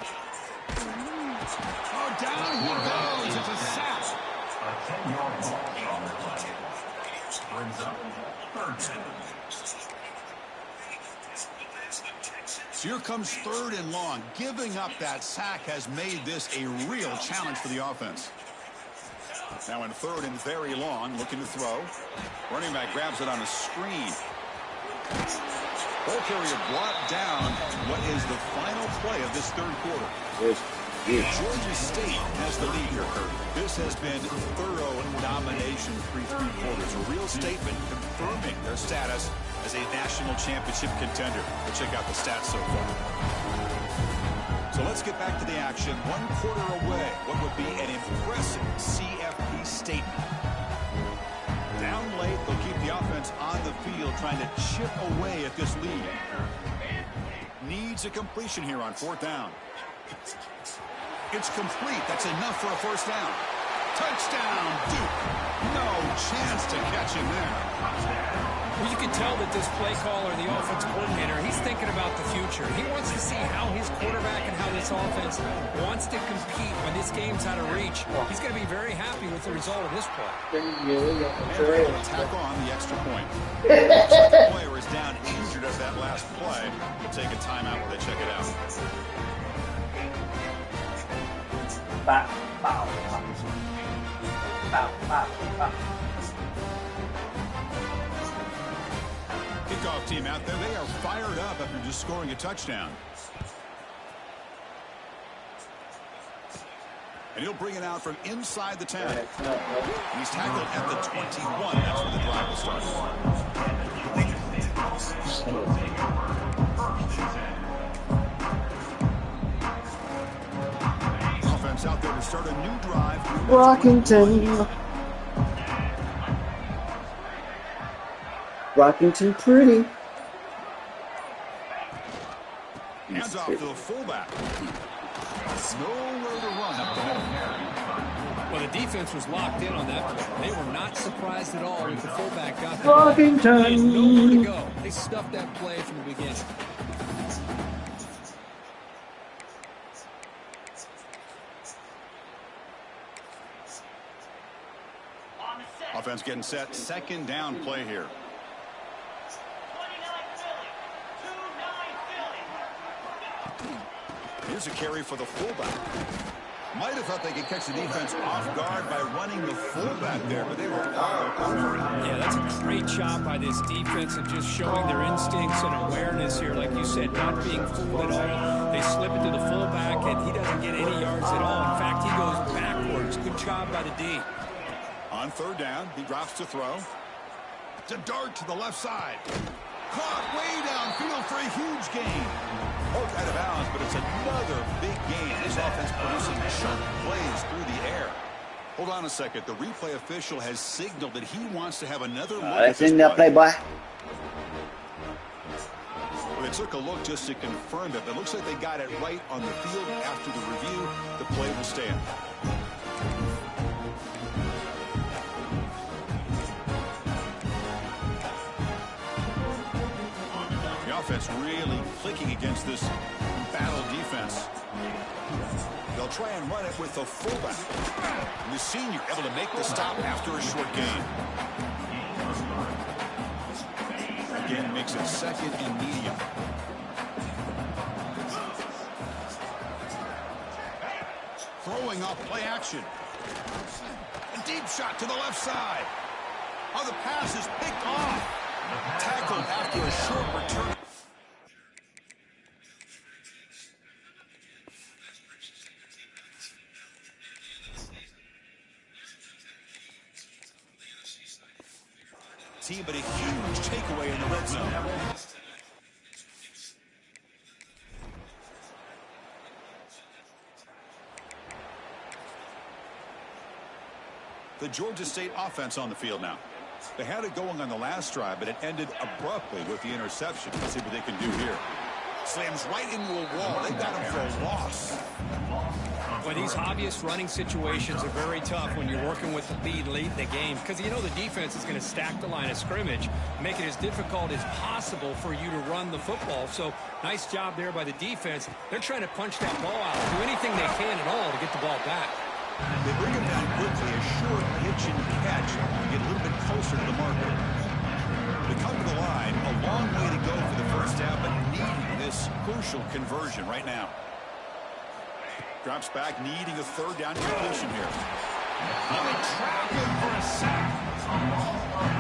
Oh, down he goes. It's a sack. A 10-yard loss on the play. Brings up third down. So here comes third and long. Giving up that sack has made this a real challenge for the offense. Now in third and very long, looking to throw. Running back grabs it on a screen. Ball carrier brought down. What is the final play of this third quarter? Georgia State has the lead here, Kurt. This has been thorough domination through three quarters. A real statement confirming their status as a national championship contender. We'll check out the stats so far. So let's get back to the action. 1 quarter away. What would be an impressive CFP statement. Down late, they'll keep the offense on the field trying to chip away at this lead. Needs a completion here on fourth down. It's complete. That's enough for a first down. Touchdown, Duke. No chance to catch him there. Well, you can tell that this play caller, the offense coordinator, he's thinking about the future. He wants to see how his quarterback and how this offense wants to compete when this game's out of reach. He's going to be very happy with the result of this play. And they're going to tack on the extra point. The player is down injured at that last play. We'll take a timeout while they check it out. Kickoff team out there. They are fired up after just scoring a touchdown. And he'll bring it out from inside the 10. He's tackled at the 21. That's where the drive will start. Offense out there to start a new drive. Rockington pretty. Hands off to the fullback. Nowhere to run up the middle. Well, the defense was locked in on that play. They were not surprised at all when the fullback got there. Rockington. They had nowhere to go. They stuffed that play from the beginning. Offense getting set. Second down play here. Here's a carry for the fullback. Might have thought they could catch the defense off guard by running the fullback there, but they were all over it. Yeah, that's a great job by this defense of just showing their instincts and awareness here. Like you said, not being fooled at all. They slip it to the fullback, and he doesn't get any yards at all. In fact, he goes backwards. Good job by the D. On third down, he drops to throw. It's a dart to the left side. Caught way downfield for a huge gain. Poked out of bounds, but it's another big gain. This offense producing sharp plays through the air. Hold on a second. The replay official has signaled that he wants to have another look at That's this in that play, boy. Well, they took a look just to confirm that. It looks like they got it right on the field. After the review, the play will stand. Offense really clicking against this battle defense. They'll try and run it with the fullback. And the senior able to make the stop after a short gain. Again, makes it second and medium. Throwing off play action. A deep shot to the left side. Oh, the pass is picked off. Tackled after a short return. But a huge takeaway in the red zone. The Georgia State offense on the field now. They had it going on the last drive, but it ended abruptly with the interception. Let's see what they can do here. Slams right into a wall. They got him for a loss. Well, these obvious running situations are very tough when you're working with the lead late in the game because you know the defense is going to stack the line of scrimmage, make it as difficult as possible for you to run the football. So nice job there by the defense. They're trying to punch that ball out, do anything they can at all to get the ball back. They bring him down quickly, a short hitch and catch to get a little bit closer to the marker. They come to the line, a long way to go for the first half, but needing this crucial conversion right now. Drops back, needing a third down completion here. Let me trap him for a sack.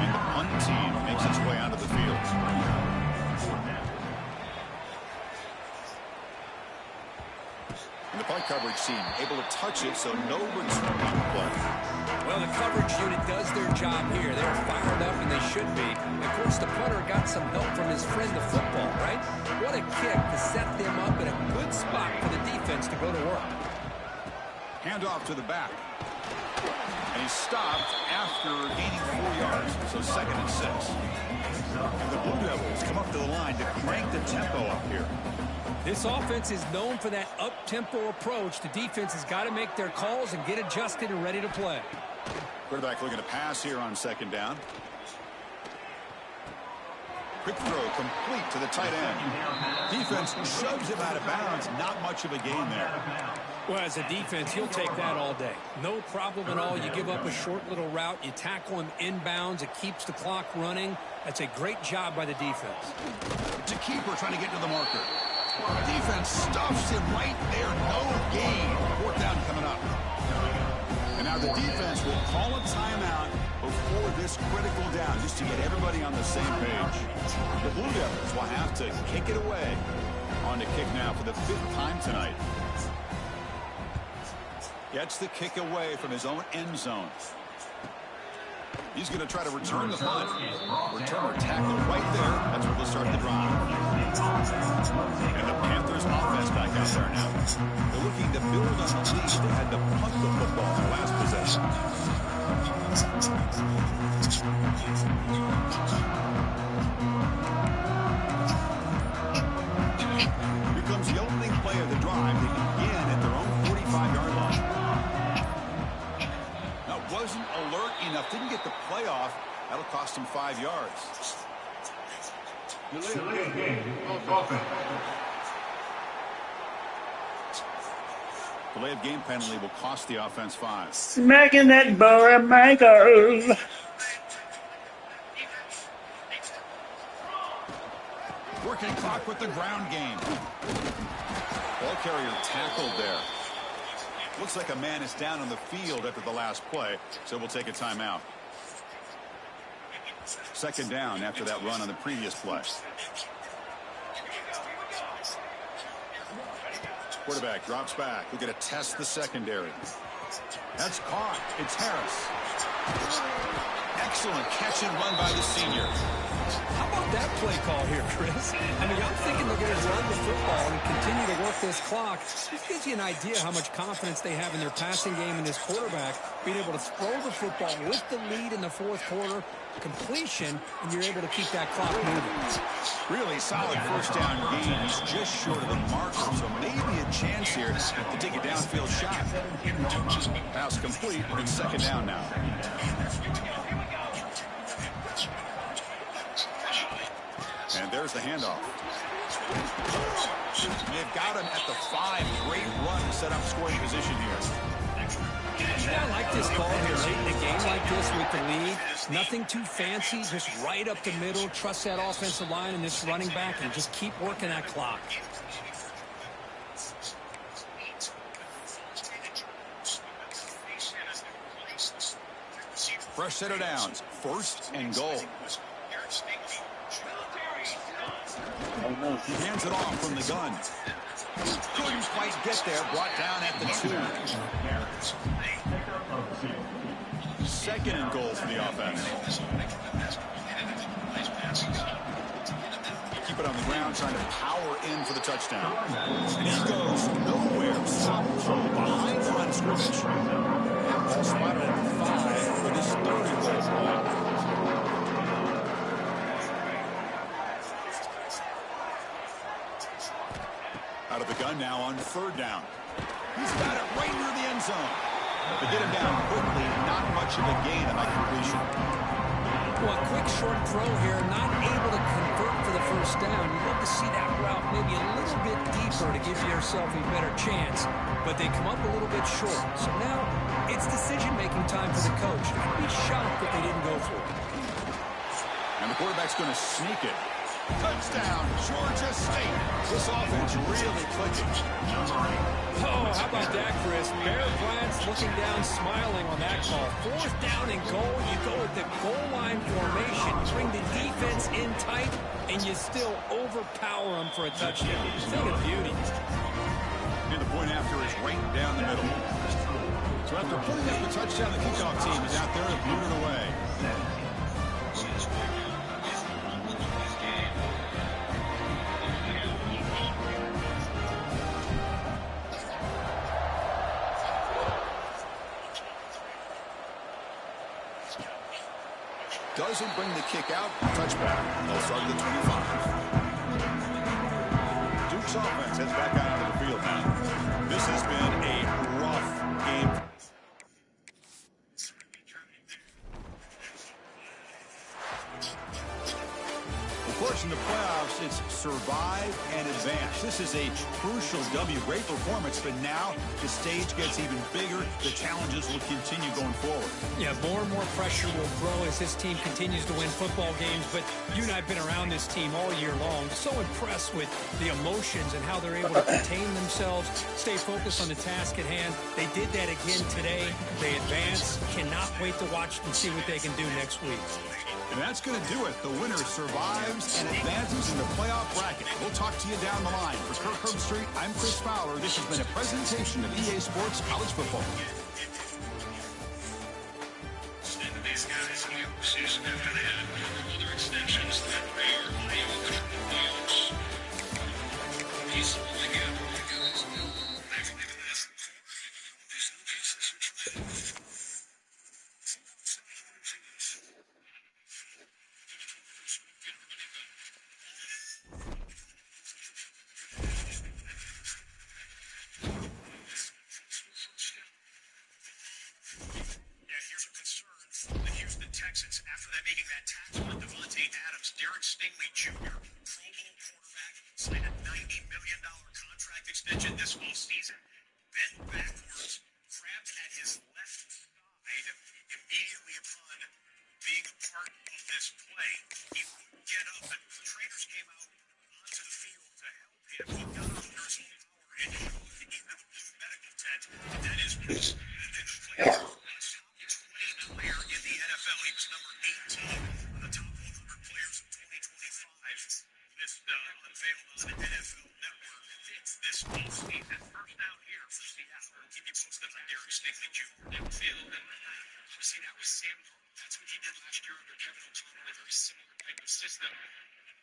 And the punt team makes its way onto the field. And the punt coverage team able to touch it, so no return on the play. Well, the coverage unit does their job here. They're fired up, and they should be. Of course, the punter got some help from his friend, the football, right? What a kick to set them up in a good spot for the defense to go to work. Handoff to the back. And he's stopped after gaining 4 yards, so 2nd and 6. And the Blue Devils come up to the line to crank the tempo up here. This offense is known for that up-tempo approach. The defense has got to make their calls and get adjusted and ready to play. Quarterback looking to pass here on 2nd down. Quick throw complete to the tight end. Defense shoves him out of bounds. Not much of a gain there. Well, as a defense, you'll take that all day. No problem at all. You give up a short little route. You tackle him inbounds. It keeps the clock running. That's a great job by the defense. To keeper trying to get to the marker. Defense stuffs him right there. No gain. 4th down coming up. And now the defense will call a timeout before this critical down, just to get everybody on the same page. The Blue Devils will have to kick it away. On to kick now for the 5th time tonight. Gets the kick away from his own end zone. He's going to try to return the punt. Returner tackled right there. That's where they'll start the drive. And the Panthers offense back out there now. They're looking to build on the lead. They had to punt the football in their last possession. Here comes the opening play of the drive. They begin at their own 45-yard line. Now, wasn't alert enough. Didn't get the play off. That'll cost him 5 yards. Delay game. Offense. Delay of game penalty will cost the offense 5. Smacking that boy, Michael. Working clock with the ground game. Ball carrier tackled there. Looks like a man is down on the field after the last play, so we'll take a timeout. 2nd down after that run on the previous play. Quarterback drops back. We're going to test the secondary. That's caught. It's Harris. Excellent catch and run by the senior. How about that play call here, Chris? I mean, I'm thinking they're going to run the football and continue to work this clock. This gives you an idea how much confidence they have in their passing game and this quarterback being able to throw the football with the lead in the 4th quarter, completion, and you're able to keep that clock moving. Really solid 1st down gain. He's just short of the marker, so maybe a chance here to take a downfield shot. Pass complete, and 2nd down now. And there's the handoff. They've got him at the 5. Great run to set up scoring position here. Yeah, I like this call here late in the game like this with the lead. Nothing too fancy, just right up the middle. Trust that offensive line and this running back and just keep working that clock. Fresh set of downs. 1st and goal. He hands it off from the gun. Couldn't quite get there. Brought down at the 2. 2nd and goal for the offense. Keep it on the ground, trying to power in for the touchdown. And he goes nowhere. Stopped from behind the line of scrimmage. Ball spotted at the 5 for this 3rd and goal. Out of the gun now on 3rd down. He's got it right near the end zone. But get him down quickly, not much of a gain on that completion. Well, a quick short throw here, not able to convert for the first down. You'd love to see that route maybe a little bit deeper to give yourself a better chance, but they come up a little bit short. So now it's decision-making time for the coach. I'd be shocked if they didn't go for it. And the quarterback's going to sneak it. Touchdown, Georgia State. This offense really clicking. Oh, how about that, Chris? Bear Bryant's looking down, smiling on that call. 4th down and goal. You go with the goal line formation, bring the defense in tight, and you still overpower them for a touchdown. Thing of beauty. And the point after is right down the middle. So after putting up the touchdown, the kickoff team is out there and blew it away. Doesn't bring the kick out. Touchback. They'll start at the 25. Duke's offense heads back out onto the field now. This has been a rough game. Of course, in the playoffs, it's survive and advance. This is a crucial W. Great performance, but now the stage gets even bigger. The challenges will continue going forward. Yeah, more and more pressure will grow as this team continues to win football games, but you and I have been around this team all year long. So impressed with the emotions and how they're able to contain themselves, stay focused on the task at hand. They did that again today. They advance. Cannot wait to watch and see what they can do next week. And that's going to do it. The winner survives and advances in the playoff bracket. We'll talk to you down the line. For Kirk Herbstreit, I'm Chris Fowler. This has been a presentation of EA Sports College Football. And these guys in the offseason after that, other extensions that they are playing with the playoffs. Piece of the guys will never leave this. These new pieces are trying. Texans, after that making that tackle on Devontae Adams, Derek Stingley Jr., Pro Bowl quarterback, signed a $90 million contract extension this offseason. Bent backwards, grabbed at his left side immediately upon being a part of this play. He wouldn't get up, and the trainers came out onto the field to help him. He got up under his own power and shoved into the blue medical tent. That is what's in the playoffs. Player in the NFL. He was number 18 on the top 100 players of 2025. This unveiled on the NFL Network this offseason. First down here for Seattle. We'll keep you posted on Derek Stingley Jr. downfield. And obviously that was Sam. That's what he did last year under Kevin O'Connell. A very similar type of system.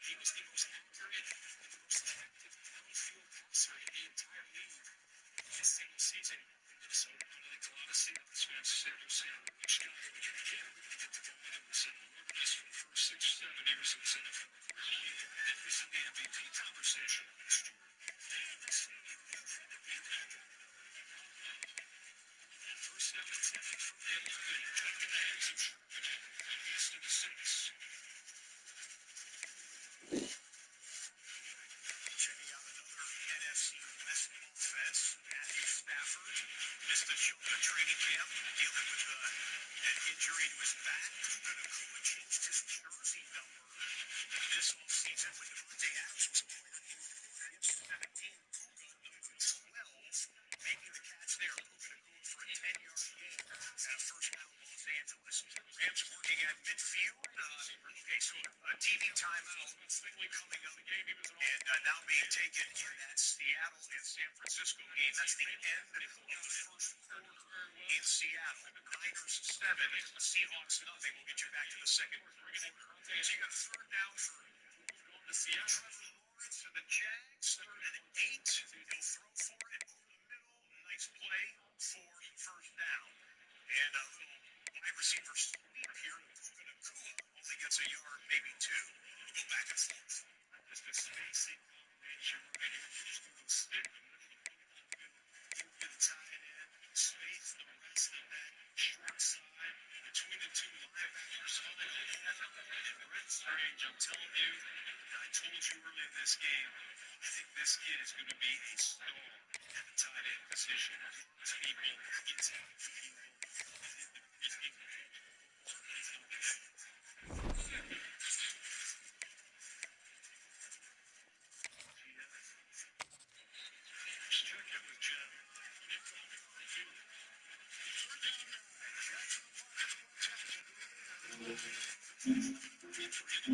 He was the most accurate, the most effective downfield passer in the entire league this single season. So one of the things a lot of Seahawks fans said was, which guy are we going to get? Are we going to get the guy that was best for the first 6, 7 years in his NFL career? That was in the MVP conversation last year. First 7 from the 11, John James of Sherman, and best of the 6. Checking out another NFC West offense, Matthew Stafford. Missed the training camp, dealing with an injury to his back. Puka Nacua changed his jersey number this offseason when Devontae Adams was acquired. He was 17, Puka number 12, making the catch there. Puka Nacua for a 10-yard gain and a first down Los Angeles. Rams working at midfield. Okay, so a TV timeout coming up and now being taken in that Seattle and San Francisco game. That's the end of the first quarter in Seattle. Niners 7, Seahawks nothing. We'll get you back to the second quarter. So you got third down for Trevor Lawrence for the Jags. 3rd and 8. He'll throw for it over the middle. Nice play for first down. And a little wide receiver sweep here. Puka Nacua only gets a yard, maybe 2. We'll go back and forth. Just a spacing combination right here. You're just going to stick in the middle of the football field. You get space the rest of that short side between the two linebackers. And Brent Strange, I'm telling you, I told you early in this game, I think this kid is going to be a star at the tight end position. People, gets out of the field.